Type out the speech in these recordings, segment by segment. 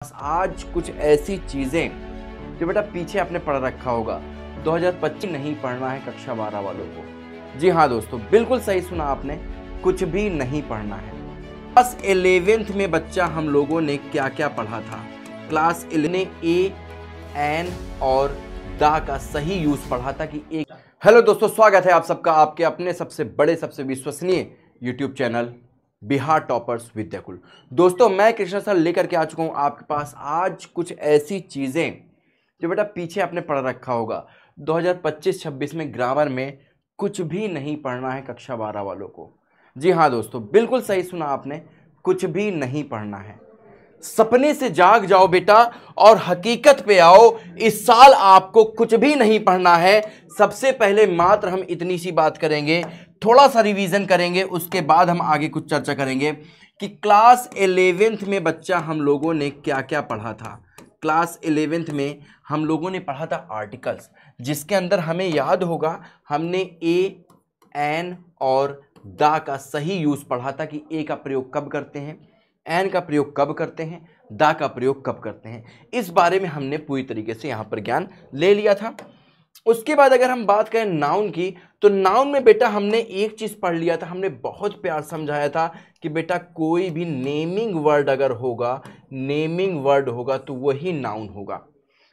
आज कुछ ऐसी चीजें जो बेटा पीछे आपने पढ़ रखा होगा। 2025 नहीं पढ़ना है कक्षा 12 वालों को। जी हाँ दोस्तों, बिल्कुल सही सुना आपने, कुछ भी नहीं पढ़ना है। क्लास 11th में बच्चा हम लोगों ने क्या क्या पढ़ा था? क्लास 11 ने ए, एन और दा का सही यूज पढ़ा था कि एक। हेलो दोस्तों, स्वागत है आप सबका आपके अपने सबसे बड़े सबसे विश्वसनीय YouTube channel Bihar toppers Vidyakul. दोस्तों, मैं कृष्णा सर लेकर के आ चुका हूं आपके पास आज कुछ ऐसी चीजें जो बेटा पीछे आपने पढ़ रखा होगा। 2025-26 में ग्रामर में कुछ भी नहीं पढ़ना है कक्षा 12 वालों को। जी हाँ दोस्तों, बिल्कुल सही सुना आपने, कुछ भी नहीं पढ़ना है। सपने से जाग जाओ बेटा और हकीकत पे आओ। इस साल आपको कुछ भी नहीं पढ़ना है। सबसे पहले मात्र हम इतनी सी बात करेंगे, थोड़ा सा रिवीजन करेंगे, उसके बाद हम आगे कुछ चर्चा करेंगे कि क्लास 11th में बच्चा हम लोगों ने क्या क्या पढ़ा था। क्लास 11th में हम लोगों ने पढ़ा था आर्टिकल्स, जिसके अंदर हमें याद होगा हमने ए, एन और दा का सही यूज पढ़ा था कि ए का प्रयोग कब करते हैं, एन का प्रयोग कब करते हैं, दा का प्रयोग कब करते हैं। इस बारे में हमने पूरी तरीके से यहां पर ज्ञान ले लिया था। उसके बाद अगर हम बात करें नाउन की, तो नाउन में बेटा हमने एक चीज पढ़ लिया था, हमने बहुत प्यार समझाया था कि बेटा कोई भी नेमिंग वर्ड अगर होगा, नेमिंग वर्ड होगा तो वही नाउन होगा।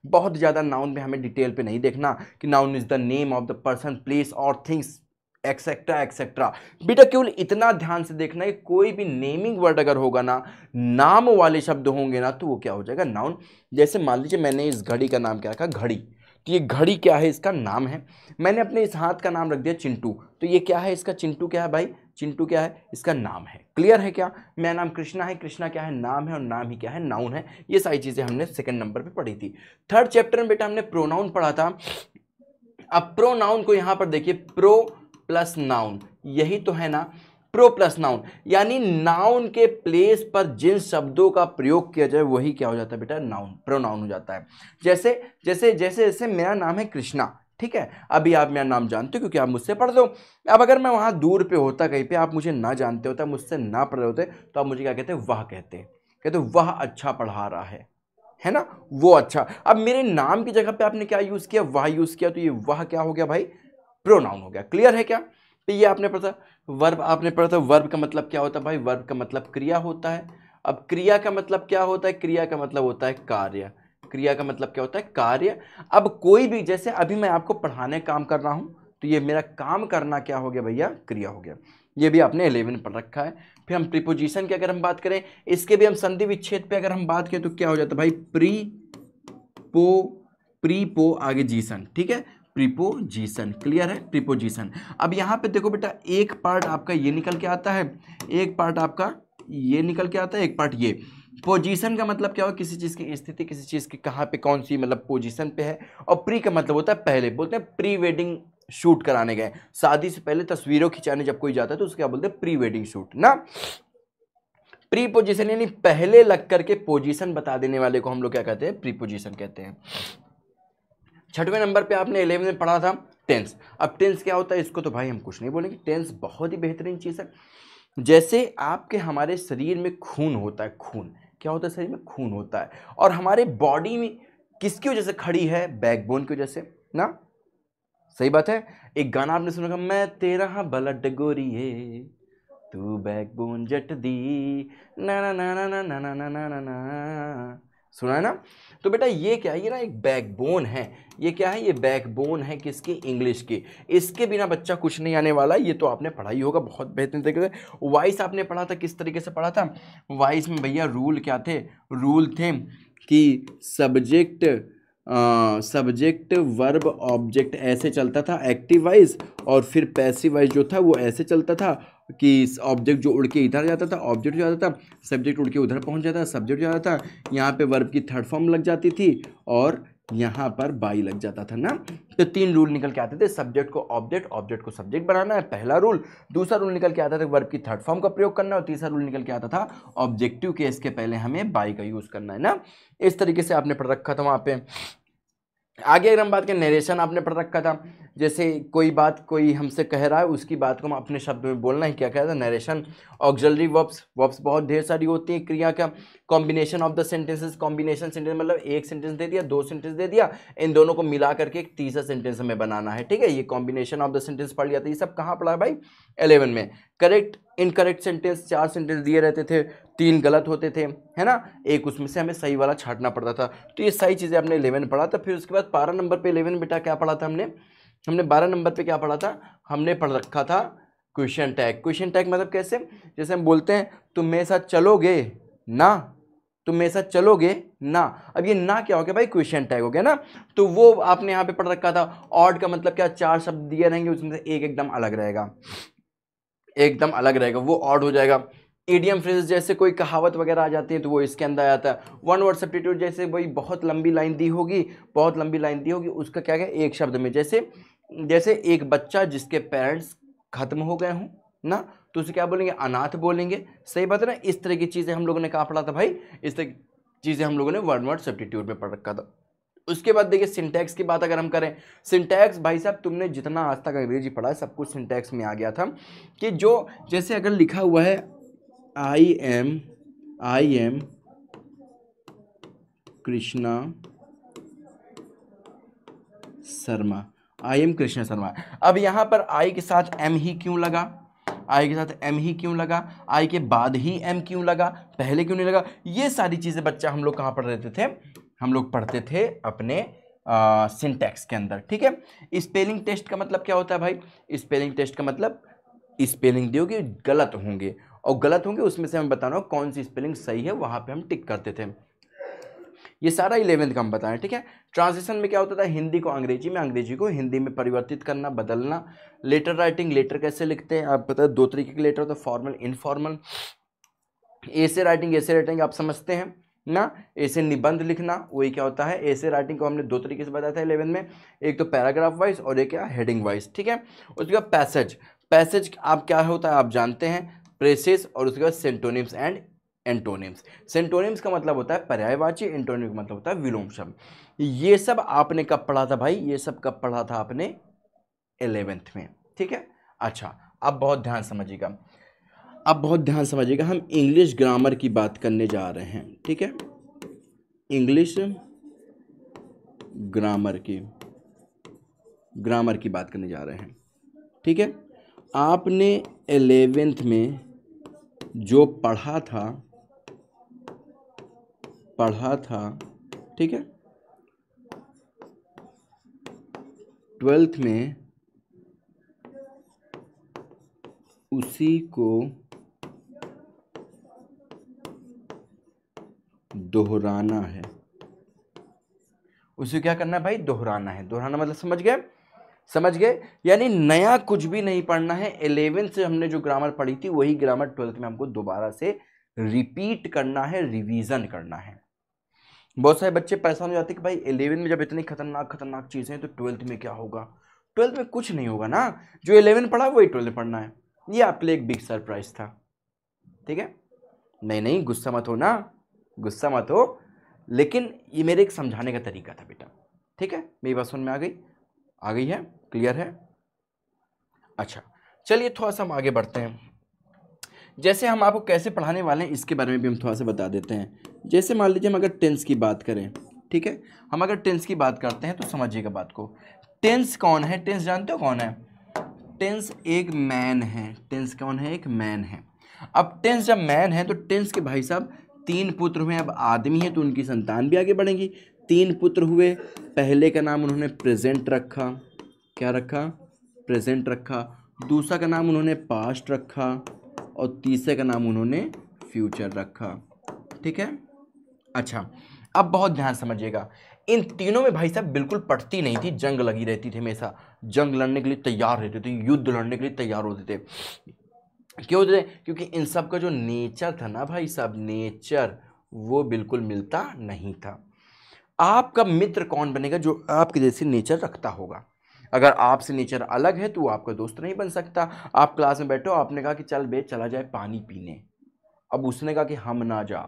बहुत ज्यादा नाउन में हमें डिटेल पे नहीं देखना कि noun is the name of the person, place और थिंग्स एक्सेट्रा एक्सेट्रा। बेटा केवल इतना ध्यान से देखना है, कोई भी नेमिंग वर्ड अगर होगा ना, नाम वाले शब्द होंगे ना, तो वो क्या हो जाएगा, नाउन। जैसे मान लीजिए मैंने इस घड़ी का नाम क्या रखा, घड़ी, तो ये घड़ी क्या है, इसका नाम है। मैंने अपने इस हाथ का नाम रख दिया चिंटू, तो ये क्या है, इसका चिंटू क्या है भाई, चिंटू क्या है, इसका नाम है। क्लियर है क्या? मेरा नाम कृष्णा है, कृष्णा क्या है, नाम है, और नाम ही क्या है, नाउन है। ये सारी चीजें हमने सेकंड नंबर पे पढ़ी थी। थर्ड चैप्टर में बेटा हमने प्रोनाउन पढ़ा था। अब प्रोनाउन को यहां पर देखिए, प्रो प्लस नाउन, यही तो है ना, प्रो प्लस नाउन, यानी नाउन के प्लेस पर जिन शब्दों का प्रयोग किया जाए वही क्या हो जाता है बेटा, नाउन, प्रोनाउन हो जाता है। जैसे जैसे जैसे जैसे मेरा नाम है कृष्णा, ठीक है, अभी आप मेरा नाम जानते हो क्योंकि आप मुझसे पढ़ दो। अब अगर मैं वहां दूर पे होता, कहीं पे आप मुझे ना जानते होता, मुझसे ना पढ़ रहे होते, तो आप मुझे क्या कहते, वह कहते वह अच्छा पढ़ा रहा है ना, वो अच्छा। अब मेरे नाम की जगह पे आपने क्या यूज किया, वह यूज किया, तो ये वह क्या हो गया भाई, प्रोनाउन हो गया। क्लियर है क्या? तो ये आपने पढ़ा। वर्ब आपने पढ़ा था, वर्ब का मतलब क्या होता है भाई, वर्ब का मतलब क्रिया होता है। अब क्रिया का मतलब क्या होता है, क्रिया का मतलब होता है कार्य। क्रिया का मतलब क्या होता है, कार्य। अब कोई भी, जैसे अभी मैं आपको पढ़ाने काम कर रहा हूं, तो ये मेरा काम करना क्या हो गया भैया, क्रिया हो गया। ये भी आपने 11 पढ़ रखा है। फिर हम प्रीपोजिशन की अगर हम बात करें, इसके भी हम संधि विच्छेद पे अगर हम बात करें तो क्या हो जाता है भाई, प्रीपो आगे जीसन, ठीक है, प्रीपोजिशन। क्लियर है, प्रीपोजिशन। अब यहां पे देखो बेटा, एक पार्ट आपका ये निकल के आता है, एक पार्ट आपका ये निकल के आता है, एक पार्ट ये। पोजीशन का मतलब क्या हो, किसी चीज की स्थिति, किसी चीज की कहां पे कौन सी मतलब पोजीशन पे है। और प्री का मतलब होता है पहले, बोलते हैं प्री वेडिंग शूट कराने गए, शादी से पहले तस्वीरों खिंचाने जब कोई जाता है तो उसको क्या बोलते हैं, प्री वेडिंग शूट ना। प्री पोजीशन यानी पहले लग करके पोजीशन बता देने वाले को हम लोग क्या कहते हैं, प्रीपोजिशन कहते हैं। छठवें नंबर पे आपने 11 में पढ़ा था टेंस। अब टेंस क्या होता है, इसको तो भाई हम कुछ नहीं बोलेंगे, टेंस बहुत ही बेहतरीन चीज है। जैसे आपके हमारे शरीर में खून होता है, खून क्या होता है, शरीर में खून होता है, और हमारे बॉडी में किसकी वजह से खड़ी है, बैकबोन की वजह से ना। सही बात है। एक गाना आपने सुना, मैं तेरा ब्लड गोरिए तू बैकबोन जट दी, ना ना ना ना ना ना ना ना ना ना, सुना है ना। तो बेटा ये क्या है, ये ना एक बैकबोन है। ये क्या है, ये बैकबोन है किसकी, इंग्लिश की। इसके बिना बच्चा कुछ नहीं आने वाला, ये तो आपने पढ़ा ही होगा बहुत बेहतरीन तरीके से। वॉइस आपने पढ़ा था, किस तरीके से पढ़ा था, वॉइस में भैया रूल क्या थे, रूल थे कि सब्जेक्ट वर्ब ऑब्जेक्ट ऐसे चलता था एक्टिव वाइज, और फिर पैसिव वाइज जो था वो ऐसे चलता था कि ऑब्जेक्ट जो उड़ के इधर जाता था, ऑब्जेक्ट हो जाता था, सब्जेक्ट उड़ के उधर पहुंच जाता था, सब्जेक्ट हो जाता था, यहाँ पे वर्ब की थर्ड फॉर्म लग जाती थी, और यहाँ पर बाई लग जाता था ना। तो तीन रूल निकल के आते थे, सब्जेक्ट को ऑब्जेक्ट, ऑब्जेक्ट को सब्जेक्ट बनाना है, पहला रूल। दूसरा रूल निकल के आता था वर्ब की थर्ड फॉर्म का प्रयोग करना, और तीसरा रूल निकल के आता था ऑब्जेक्टिव केस के पहले हमें बाई का यूज करना है ना। इस तरीके से आपने पढ़ रखा था वहां पे। आगे अगर हम बात करें, नरेशन आपने पढ़ रखा था। जैसे कोई बात कोई हमसे कह रहा है, उसकी बात को हम अपने शब्द में बोलना है, क्या कहता है, नरेशन। ऑक्सिलरी वर्ब्स, वर्ब्स बहुत ढेर सारी होती हैं, क्रिया का combination of the sentences, combination sentence मतलब एक सेंटेंस दे दिया, दो सेंटेंस दे दिया, इन दोनों को मिला करके एक तीसरा सेंटेंस हमें बनाना है, ठीक है। ये कॉम्बिनेशन ऑफ द सेंटेंस पढ़ लिया था। ये सब कहाँ पढ़ा है भाई? 11 में। करेक्ट इनकरेक्ट सेंटेंस 4 सेंटेंस दिए रहते थे, 3 गलत होते थे, है ना, एक उसमें से हमें सही वाला छांटना पड़ता था। तो ये सही चीज़ें हमने 11 पढ़ा था। फिर उसके बाद 12 नंबर पे 11 बेटा क्या पढ़ा था हमने 12 नंबर पे क्या पढ़ा था? हमने पढ़ रखा था क्वेश्चन टैग। क्वेश्चन टैग मतलब कैसे? जैसे हम बोलते हैं तुम मेरे साथ चलोगे ना, तुम मेरे साथ चलोगे ना। अब ये ना क्या हो गया भाई? क्वेश्चन टैग हो गया ना। तो वो आपने यहाँ पे पढ़ रखा था। ऑड का मतलब क्या? 4 शब्द दिए रहेंगे, उसमें से एक एकदम अलग रहेगा, एकदम अलग रहेगा, वो ऑड हो जाएगा। इडियम फ्रेज जैसे कोई कहावत वगैरह आ जाती है तो वो इसके अंदर आता है। वन वर्ड सब्स्टिट्यूट जैसे वही बहुत लंबी लाइन दी होगी, बहुत लंबी लाइन दी होगी, उसका क्या है एक शब्द में, जैसे एक बच्चा जिसके पेरेंट्स खत्म हो गए हों ना, तो उसे क्या बोलेंगे? अनाथ बोलेंगे। सही बात है ना। इस तरह की चीज़ें हम लोगों ने कहाँ पढ़ा था भाई? इस तरह की चीज़ें हम लोगों ने वन वर्ड सब्स्टिट्यूट में पढ़ रखा था। उसके बाद देखिए सिंटैक्स की बात अगर हम करें, सिंटैक्स भाई साहब तुमने जितना आज तक अंग्रेजी पढ़ा है सब कुछ सिंटैक्स में आ गया था। कि जो जैसे अगर लिखा हुआ है I am Krishna Sharma, I am Krishna Sharma. अब यहाँ पर आई के साथ एम ही क्यों लगा? आई के साथ एम ही क्यों लगा? आई के बाद ही एम क्यों लगा? पहले क्यों नहीं लगा? ये सारी चीज़ें बच्चा हम लोग कहाँ पढ़ रहे थे? हम लोग पढ़ते थे अपने सिंटैक्स के अंदर, ठीक है। स्पेलिंग टेस्ट का मतलब क्या होता है भाई? स्पेलिंग टेस्ट का मतलब स्पेलिंग दोगे गलत होंगे, और गलत होंगे उसमें से हम बताना कौन सी स्पेलिंग सही है, वहां पे हम टिक करते थे। ये सारा 11th का हम बताएं, ठीक है। ट्रांसलेशन में क्या होता था? हिंदी को अंग्रेजी में, अंग्रेजी को हिंदी में परिवर्तित करना, बदलना। लेटर राइटिंग, लेटर कैसे लिखते हैं आप पता है? 2 तरीके के लेटर होता है, फॉर्मल, इनफॉर्मल। ऐसे राइटिंग आप समझते हैं ना। ऐसे निबंध लिखना, वही क्या होता है? ऐसे राइटिंग को हमने 2 तरीके से बताया था 11 में, एक तो पैराग्राफ वाइज और एक क्या हेडिंग वाइज, ठीक है। उसके बाद पैसेज, पैसेज आप क्या होता है आप जानते हैं, प्रेसेस, और उसके बाद सेंटोनिम्स एंड एंटोनिम्स। सेंटोनिम्स का मतलब होता है पर्यायवाची, एंटोनिम का मतलब होता है विलोम शब्द। ये सब आपने कब पढ़ा था भाई? ये सब कब पढ़ा था आपने? 11th में, ठीक है। अच्छा अब बहुत ध्यान समझिएगा, अब बहुत ध्यान समझिएगा, हम इंग्लिश ग्रामर की बात करने जा रहे हैं, ठीक है। इंग्लिश ग्रामर की बात करने जा रहे हैं, ठीक है। आपने 11th में जो पढ़ा था, ठीक है, 12th में उसी को दोहराना है। उसे क्या करना है भाई? दोहराना है। दोहराना मतलब समझ गए? यानी नया कुछ भी नहीं पढ़ना है। 11th से हमने जो ग्रामर पढ़ी थी वही ग्रामर 12th में हमको दोबारा से रिपीट करना है, रिवीजन करना है। बहुत सारे बच्चे परेशान हो जाते हैं कि भाई 11 में जब इतनी खतरनाक चीजें हैं तो 12th में क्या होगा? 12th में कुछ नहीं होगा ना, जो 11 पढ़ा वही 12 में पढ़ना है। ये आपके लिए एक बिग सरप्राइज था, ठीक है। नहीं गुस्सा मत हो ना, गुस्सा मत हो, लेकिन ये मेरे एक समझाने का तरीका था बेटा, ठीक है। मेरी बात समझ में आ गई है? क्लियर है? अच्छा चलिए थोड़ा सा हम आगे बढ़ते हैं। जैसे हम आपको कैसे पढ़ाने वाले हैं इसके बारे में भी हम थोड़ा सा बता देते हैं। जैसे मान लीजिए हम अगर टेंस की बात करें, ठीक है, हम अगर टेंस की बात करते हैं तो समझिएगा बात को। टेंस कौन है? टेंस जानते हो कौन है? टेंस एक मैन है। टेंस कौन है? एक मैन है। अब टेंस जब मैन है तो टेंस के भाई साहब 3 पुत्र हुए। अब आदमी है तो उनकी संतान भी आगे बढ़ेंगी। 3 पुत्र हुए, पहले का नाम उन्होंने प्रेजेंट रखा। क्या रखा? प्रेजेंट रखा। दूसरा का नाम उन्होंने पास्ट रखा, और तीसरे का नाम उन्होंने फ्यूचर रखा, ठीक है। अच्छा अब बहुत ध्यान समझिएगा, इन तीनों में भाई साहब बिल्कुल पटती नहीं थी, जंग लगी रहती थी, हमेशा जंग लड़ने के लिए तैयार रहते थे, युद्ध लड़ने के लिए तैयार होते थे। क्यों होते थे? क्योंकि इन सब का जो नेचर था ना भाई साहब, नेचर वो बिल्कुल मिलता नहीं था। आपका मित्र कौन बनेगा? जो आपके जैसे नेचर रखता होगा। अगर आपसे नेचर अलग है तो वो आपका दोस्त नहीं बन सकता। आप क्लास में बैठो, आपने कहा कि चल बे चला जाए पानी पीने, अब उसने कहा कि हम ना जा,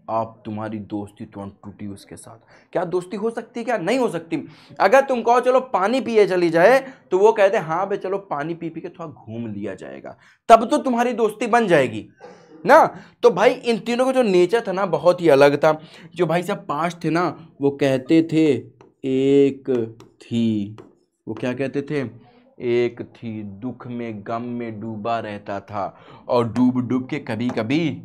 आप तुम्हारी दोस्ती तुरंत टूटी उसके साथ। क्या दोस्ती हो सकती है? क्या नहीं हो सकती? अगर तुम कहो चलो पानी पिए चली जाए, तो वो कहते हैं हाँ भाई चलो पानी पी पी के थोड़ा घूम लिया जाएगा, तब तो तुम्हारी दोस्ती बन जाएगी ना। तो भाई इन तीनों का जो नेचर था ना बहुत ही अलग था। जो भाई साहब पास्ट थे ना, वो कहते थे एक थी, वो क्या कहते थे? एक थी, दुख में गम में डूबा रहता था, और डूब डूब के कभी कभी।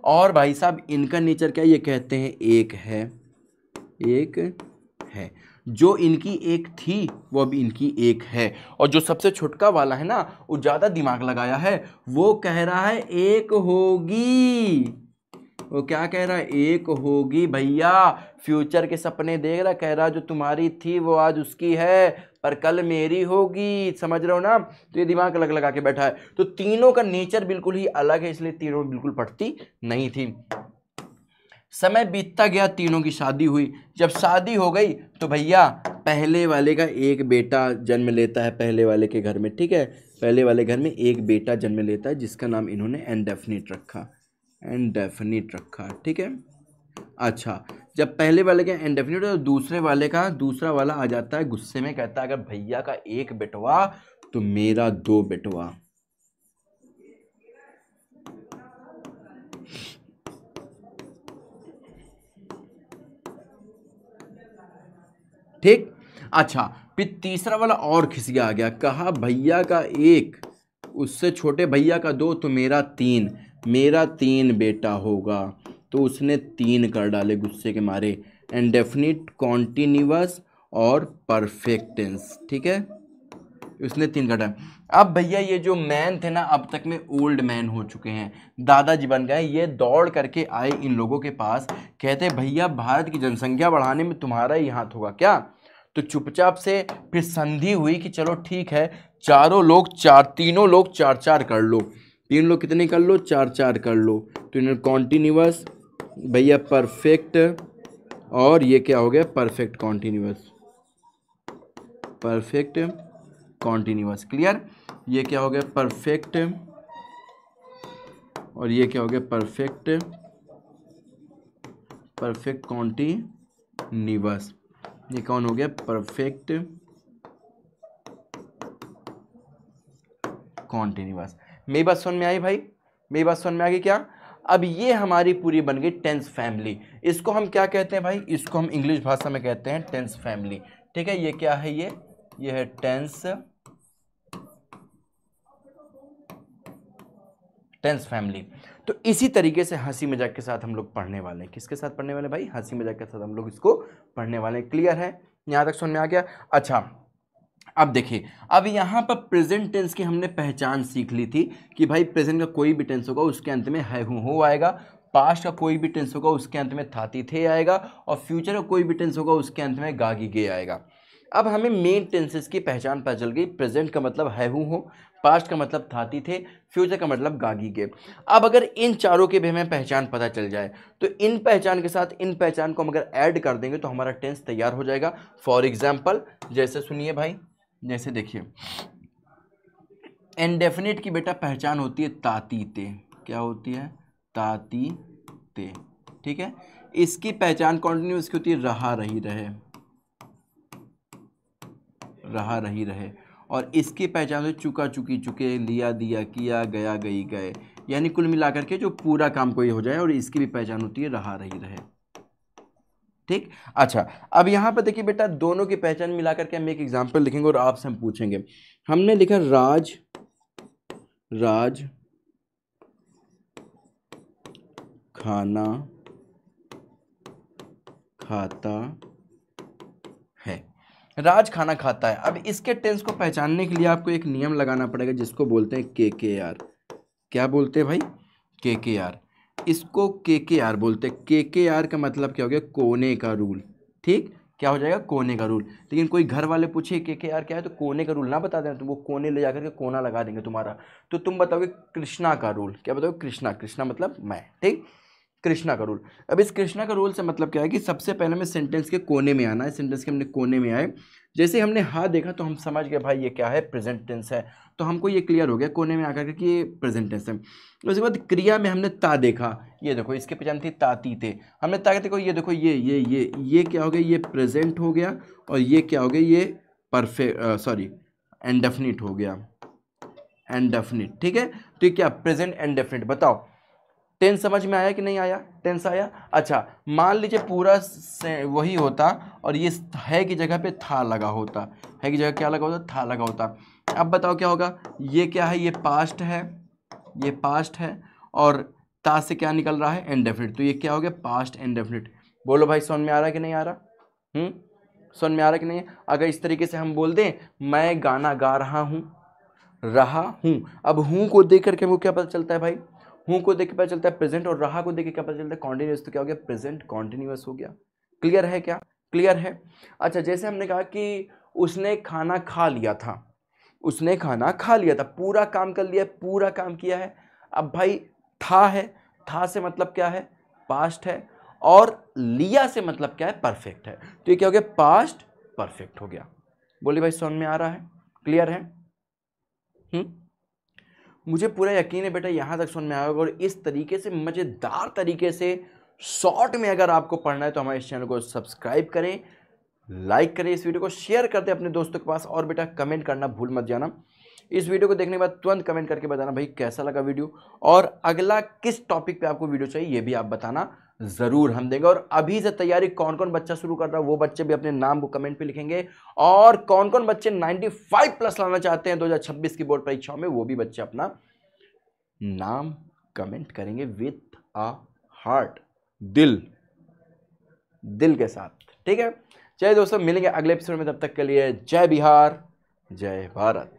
और भाई साहब इनका नेचर क्या, ये कहते हैं एक है, एक है। जो इनकी एक थी वो अब इनकी एक है। और जो सबसे छुटका वाला है ना, वो ज्यादा दिमाग लगाया है, वो कह रहा है एक होगी। वो क्या कह रहा है? एक होगी भैया। फ्यूचर के सपने देख रहा, कह रहा जो तुम्हारी थी वो आज उसकी है, पर कल मेरी होगी। समझ रहे हो ना? तो ये दिमाग अलग लगा के बैठा है। तो तीनों का नेचर बिल्कुल ही अलग है, इसलिए तीनों बिल्कुल पटती नहीं थी। समय बीतता गया, तीनों की शादी हुई। जब शादी हो गई तो भैया पहले वाले का एक बेटा जन्म लेता है, पहले वाले के घर में, ठीक है। पहले वाले घर में एक बेटा जन्म लेता है, जिसका नाम इन्होंने इंडेफिनिट रखा, इंडेफिनिट रखा, ठीक है। अच्छा, जब पहले वाले का इंडेफिनिट तो दूसरे वाले का दूसरा वाला आ जाता है गुस्से में, कहता है अगर भैया का एक बेटवा तो मेरा दो बेटवा। ठीक। अच्छा, फिर तीसरा वाला और खिसिया आ गया, कहा भैया का एक, उससे छोटे भैया का दो, तो मेरा तीन बेटा होगा। तो उसने तीन कर डाले गुस्से के मारे, इंडेफिनिट, कॉन्टिन्यूअस और परफेक्ट टेंस, ठीक है। उसने तीन कर डाले। अब भैया ये जो मैन थे ना, अब तक में ओल्ड मैन हो चुके हैं, दादाजी बन गए। ये दौड़ करके आए इन लोगों के पास, कहते भैया भारत की जनसंख्या बढ़ाने में तुम्हारा ही हाथ होगा क्या? तो चुपचाप से फिर संधि हुई कि चलो ठीक है, तीनों लोग चार चार कर लो। तीन लोग कितने कर लो? चार चार कर लो। तो इन्होंने कॉन्टिन्यूअस, भैया परफेक्ट, और ये क्या हो गया? Perfect continuous, perfect continuous. Clear? ये क्या हो गया? परफेक्ट, और ये क्या हो गया? Perfect, perfect continuous. ये कौन हो गया? Perfect continuous. मेरी बात समझ में आई भाई? मेरी बात समझ में आ गई क्या? अब ये हमारी पूरी बन गई टेंस फैमिली। इसको हम क्या कहते हैं भाई? इसको हम इंग्लिश भाषा में कहते हैं टेंस फैमिली, ठीक है। ये क्या है? ये है टेंस फैमिली। तो इसी तरीके से हंसी मजाक के साथ हम लोग पढ़ने वाले हैं। किसके साथ पढ़ने वाले भाई? हंसी मजाक के साथ हम लोग इसको पढ़ने वाले हैं। क्लियर है? यहां तक समझ में आ गया? अच्छा, अब देखिए, अब यहाँ पर प्रेजेंट टेंस की हमने पहचान सीख ली थी कि भाई प्रेजेंट का कोई भी टेंस होगा उसके अंत में है हूँ हो आएगा, पास्ट का कोई भी टेंस होगा उसके अंत में था थी थे आएगा, और फ्यूचर का कोई भी टेंस होगा उसके अंत में गागी गे आएगा। अब हमें मेन टेंसेस की पहचान पता चल गई। प्रेजेंट का मतलब है हूँ हो, पास्ट का मतलब था थी थे, फ्यूचर का मतलब गागी गे। अब अगर इन चारों की भी हमें पहचान पता चल जाए, तो इन पहचान के साथ इन पहचान को हम अगर ऐड कर देंगे तो हमारा टेंस तैयार हो जाएगा। फॉर एग्जाम्पल, जैसे सुनिए भाई, जैसे देखिए, इंडेफिनिट की बेटा पहचान होती है तातीते। क्या होती है? तातीते, ठीक है। इसकी पहचान कॉन्टिन्यूअस की होती है रहा रही रहे, रहा रही रहे। और इसकी पहचान होती है चुका चुकी चुके, लिया दिया किया, गया गई गए, यानी कुल मिलाकर के जो पूरा काम कोई हो जाए। और इसकी भी पहचान होती है रहा रही रहे, ठीक। अच्छा, अब यहां पर देखिए बेटा, दोनों की पहचान मिलाकर के हम एक एग्जांपल लिखेंगे और आपसे हम पूछेंगे। हमने लिखा राज, राज खाना खाता है। राज खाना खाता है। अब इसके टेंस को पहचानने के लिए आपको एक नियम लगाना पड़ेगा, जिसको बोलते हैं KKR। क्या बोलते हैं भाई? KKR। इसको KKR बोलते हैं। KKR का मतलब क्या हो गया? कोने का रूल, ठीक। क्या हो जाएगा? कोने का रूल। लेकिन कोई घर वाले पूछे KKR क्या है, तो कोने का रूल ना बता देना, तो वो कोने ले जाकर के कोना लगा देंगे तुम्हारा। तो तुम बताओगे कृष्णा का रूल। क्या बताओगे? कृष्णा। कृष्णा मतलब मैं, ठीक। कृष्णा का रूल। अब इस कृष्णा का रूल से मतलब क्या है कि सबसे पहले हमें सेंटेंस के कोने में आना है, सेंटेंस के हमने कोने में आए, जैसे हमने हा देखा तो हम समझ गए भाई ये क्या है, प्रेजेंट टेंस है, तो हमको ये क्लियर हो गया कोने में आकर के ये प्रेजेंट टेंस है। उसके बाद क्रिया में हमने ता देखा, ये देखो इसके पहचान थी ताती थे, हमने ता देखो, ये देखो ये क्या हो गया, ये प्रेजेंट हो गया, और ये क्या हो गया, ये परफेक्ट सॉरी इंडेफिनिट हो गया, इंडेफिनिट, ठीक है। तो ये क्या, प्रेजेंट इंडेफिनिट। बताओ टेंस समझ में आया कि नहीं आया, टेंस आया। अच्छा मान लीजिए पूरा वही होता और ये है की जगह पे था लगा होता, है की जगह क्या लगा होता, था लगा होता। अब बताओ क्या होगा, ये क्या है, ये पास्ट है, ये पास्ट है, और ता से क्या निकल रहा है, इंडेफिनिट, तो ये क्या हो गया, पास्ट इंडेफिनिट। बोलो भाई समझ में आ रहा है कि नहीं आ रहा, समझ में आ रहा है कि नहीं। अगर इस तरीके से हम बोल दें मैं गाना गा रहा हूँ, रहा हूँ, अब हूँ को देख करके हमको क्या पता चलता है भाई, हूँ को देख के पता चलता है प्रेजेंट, और रहा को देख के क्या पता चलता है, कॉन्टिन्यूअस, तो क्या हो गया, प्रेजेंट कॉन्टिन्यूअस हो गया। क्लियर है क्या, क्लियर है। अच्छा जैसे हमने कहा कि उसने खाना खा लिया था, उसने खाना खा लिया था, पूरा काम कर लिया, पूरा काम किया है। अब भाई था है, था से मतलब क्या है, पास्ट है, और लिया से मतलब क्या है, परफेक्ट है, तो ये क्या हो गया, पास्ट परफेक्ट हो गया। बोलिए भाई समझ में आ रहा है, क्लियर है। मुझे पूरा यकीन है बेटा यहां तक समझ में आएगा, और इस तरीके से मजेदार तरीके से शॉर्ट में अगर आपको पढ़ना है तो हमारे इस चैनल को सब्सक्राइब करें, लाइक करें, इस वीडियो को शेयर कर दें अपने दोस्तों के पास, और बेटा कमेंट करना भूल मत जाना। इस वीडियो को देखने के बाद तुरंत कमेंट करके बताना भाई कैसा लगा वीडियो, और अगला किस टॉपिक पे आपको वीडियो चाहिए ये भी आप बताना, जरूर हम देंगे। और अभी से तैयारी कौन कौन बच्चा शुरू कर रहा है वो बच्चे भी अपने नाम को कमेंट पे लिखेंगे, और कौन कौन बच्चे 95 प्लस लाना चाहते हैं 2026 की बोर्ड परीक्षाओं में, वो भी बच्चे अपना नाम कमेंट करेंगे विथ अ हार्ट, दिल, दिल के साथ, ठीक है। चलिए दोस्तों मिलेंगे अगले एपिसोड में, तब तक के लिए जय बिहार, जय भारत।